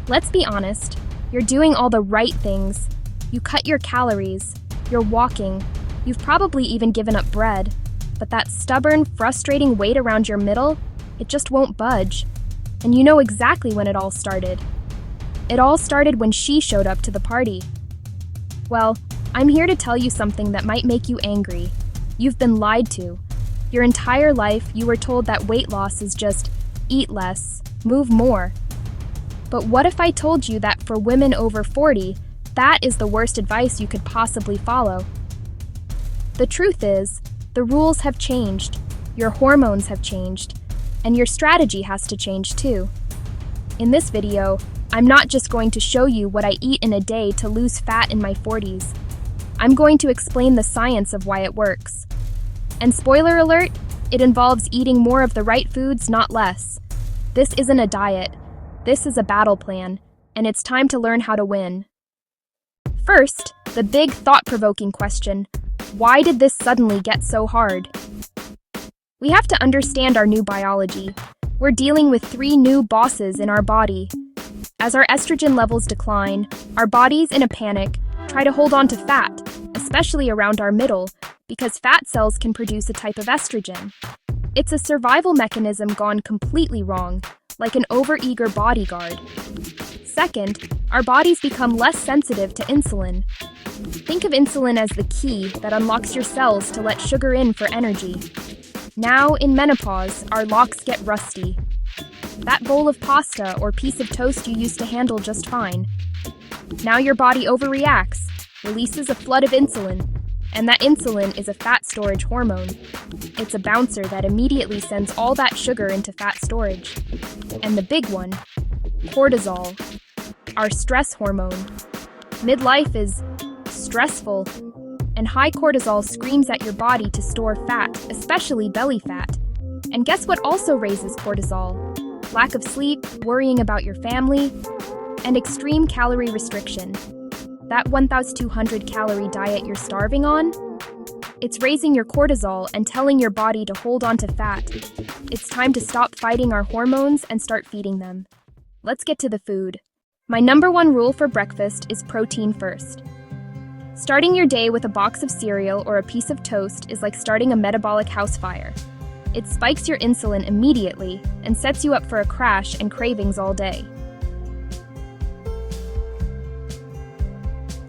Let's be honest, you're doing all the right things. You cut your calories, you're walking, you've probably even given up bread, but that stubborn, frustrating weight around your middle, it just won't budge. And you know exactly when it all started. It all started when she showed up to the party. Well, I'm here to tell you something that might make you angry. You've been lied to. Your entire life, you were told that weight loss is just eat less, move more. But what if I told you that for women over 40, that is the worst advice you could possibly follow? The truth is, the rules have changed, your hormones have changed, and your strategy has to change too. In this video, I'm not just going to show you what I eat in a day to lose fat in my 40s. I'm going to explain the science of why it works. And spoiler alert, it involves eating more of the right foods, not less. This isn't a diet. This is a battle plan, and it's time to learn how to win. First, the big thought-provoking question: why did this suddenly get so hard? We have to understand our new biology. We're dealing with 3 new bosses in our body. As our estrogen levels decline, our bodies, in a panic, try to hold on to fat, especially around our middle, because fat cells can produce a type of estrogen. It's a survival mechanism gone completely wrong, like an overeager bodyguard. Second, our bodies become less sensitive to insulin. Think of insulin as the key that unlocks your cells to let sugar in for energy. Now, in menopause, our locks get rusty. That bowl of pasta or piece of toast you used to handle just fine. Now your body overreacts, releases a flood of insulin, and that insulin is a fat storage hormone. It's a bouncer that immediately sends all that sugar into fat storage. And the big one, cortisol, our stress hormone. Midlife is stressful, and high cortisol screams at your body to store fat, especially belly fat. And guess what also raises cortisol? Lack of sleep, worrying about your family, and extreme calorie restriction. That 1,200 calorie diet you're starving on? It's raising your cortisol and telling your body to hold on to fat. It's time to stop fighting our hormones and start feeding them. Let's get to the food. My number 1 rule for breakfast is protein first. Starting your day with a box of cereal or a piece of toast is like starting a metabolic house fire. It spikes your insulin immediately and sets you up for a crash and cravings all day.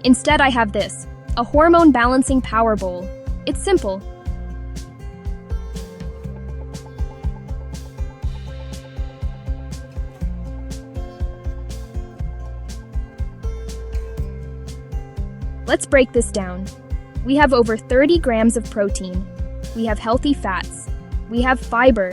Instead, I have this, a hormone balancing power bowl. It's simple. Let's break this down. We have over 30 grams of protein. We have healthy fats. We have fiber.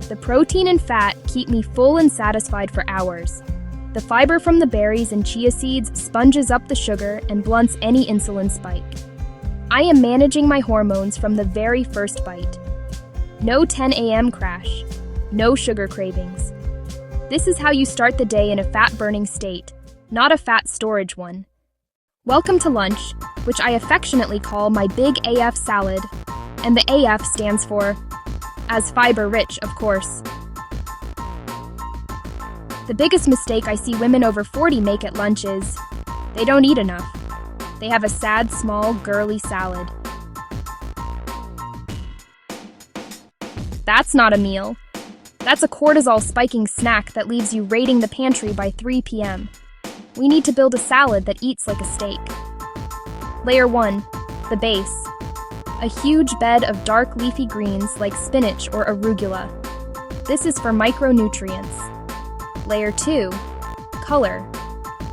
The protein and fat keep me full and satisfied for hours. The fiber from the berries and chia seeds sponges up the sugar and blunts any insulin spike. I am managing my hormones from the very first bite. No 10 a.m. crash. No sugar cravings. This is how you start the day in a fat-burning state, not a fat storage one. Welcome to lunch, which I affectionately call my Big AF salad, and the AF stands for, as fiber-rich, of course. The biggest mistake I see women over 40 make at lunch is, they don't eat enough. They have a sad, small, girly salad. That's not a meal. That's a cortisol-spiking snack that leaves you raiding the pantry by 3 p.m. We need to build a salad that eats like a steak. Layer 1, the base. A huge bed of dark leafy greens like spinach or arugula. This is for micronutrients. Layer 2, color.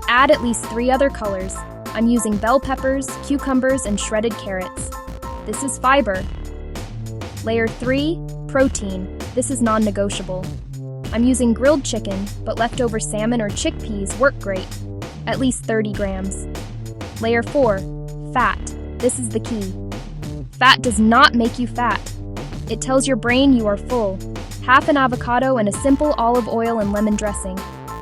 Add at least 3 other colors. I'm using bell peppers, cucumbers, and shredded carrots. This is fiber. Layer 3, protein. This is non-negotiable. I'm using grilled chicken, but leftover salmon or chickpeas work great. At least 30 grams. Layer 4, fat. This is the key. Fat does not make you fat. It tells your brain you are full. Half an avocado and a simple olive oil and lemon dressing.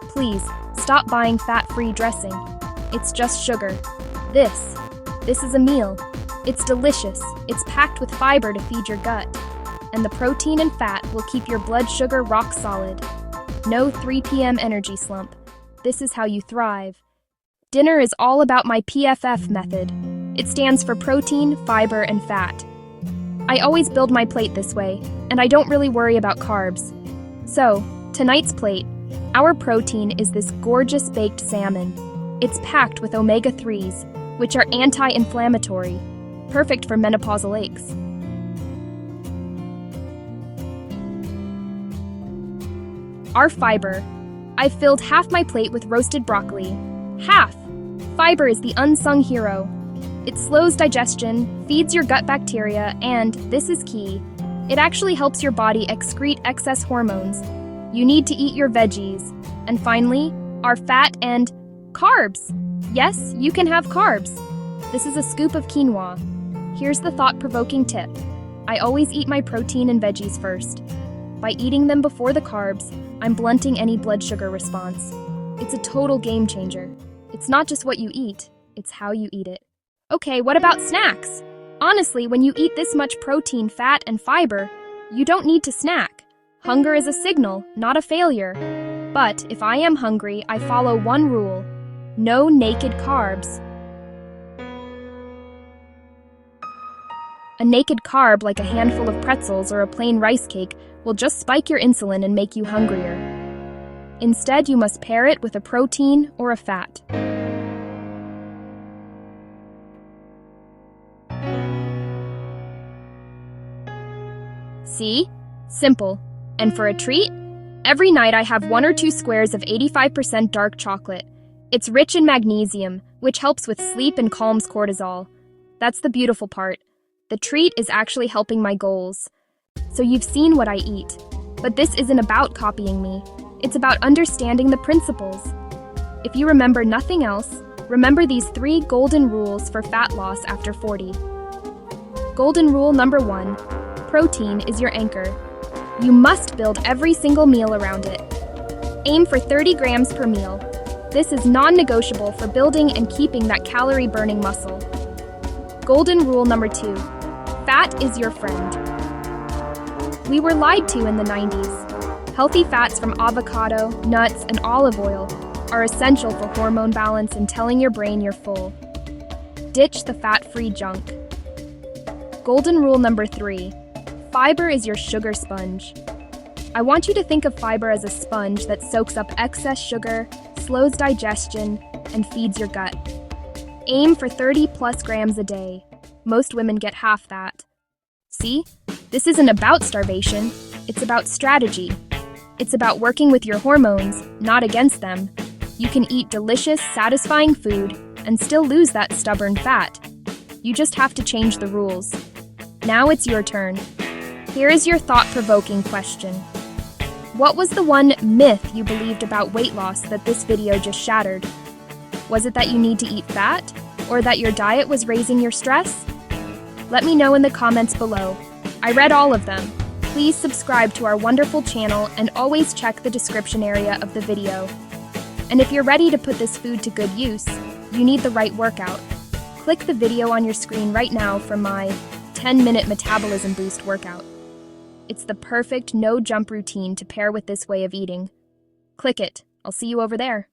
Please, stop buying fat-free dressing. It's just sugar. This is a meal. It's delicious. It's packed with fiber to feed your gut. And the protein and fat will keep your blood sugar rock solid. No 3 p.m. energy slump. this is how you thrive. Dinner is all about my PFF method. It stands for protein, fiber, and fat. I always build my plate this way, and I don't really worry about carbs. So, tonight's plate, our protein is this gorgeous baked salmon. It's packed with omega-3s, which are anti-inflammatory, perfect for menopausal aches. Our fiber. I've filled half my plate with roasted broccoli. Half! Fiber is the unsung hero. It slows digestion, feeds your gut bacteria, and, this is key, it actually helps your body excrete excess hormones. You need to eat your veggies. And finally, our fat and carbs. Yes, you can have carbs. This is a scoop of quinoa. Here's the thought-provoking tip. I always eat my protein and veggies first. By eating them before the carbs, I'm blunting any blood sugar response. It's a total game changer. It's not just what you eat, it's how you eat it. Okay, what about snacks? Honestly, when you eat this much protein, fat, and fiber, you don't need to snack. Hunger is a signal, not a failure. But if I am hungry, I follow one rule: no naked carbs. A naked carb, like a handful of pretzels or a plain rice cake, will just spike your insulin and make you hungrier. Instead, you must pair it with a protein or a fat. See? Simple. And for a treat? Every night I have 1 or 2 squares of 85% dark chocolate. It's rich in magnesium, which helps with sleep and calms cortisol. That's the beautiful part. The treat is actually helping my goals. So you've seen what I eat. But this isn't about copying me. It's about understanding the principles. If you remember nothing else, remember these 3 golden rules for fat loss after 40. Golden rule number 1. Protein is your anchor. You must build every single meal around it. Aim for 30 grams per meal. This is non-negotiable for building and keeping that calorie-burning muscle. Golden rule number 2. Fat is your friend. We were lied to in the 90s. Healthy fats from avocado, nuts, and olive oil are essential for hormone balance and telling your brain you're full. Ditch the fat-free junk. Golden rule number 3. Fiber is your sugar sponge. I want you to think of fiber as a sponge that soaks up excess sugar, slows digestion, and feeds your gut. Aim for 30+ grams a day. Most women get half that. See? This isn't about starvation. It's about strategy. It's about working with your hormones, not against them. You can eat delicious, satisfying food and still lose that stubborn fat. You just have to change the rules. Now it's your turn. Here is your thought-provoking question. What was the one myth you believed about weight loss that this video just shattered? Was it that you need to eat fat? Or that your diet was raising your stress? Let me know in the comments below. I read all of them. Please subscribe to our wonderful channel and always check the description area of the video. And if you're ready to put this food to good use, you need the right workout. Click the video on your screen right now for my 10-minute metabolism boost workout. It's the perfect no-jump routine to pair with this way of eating. Click it. I'll see you over there.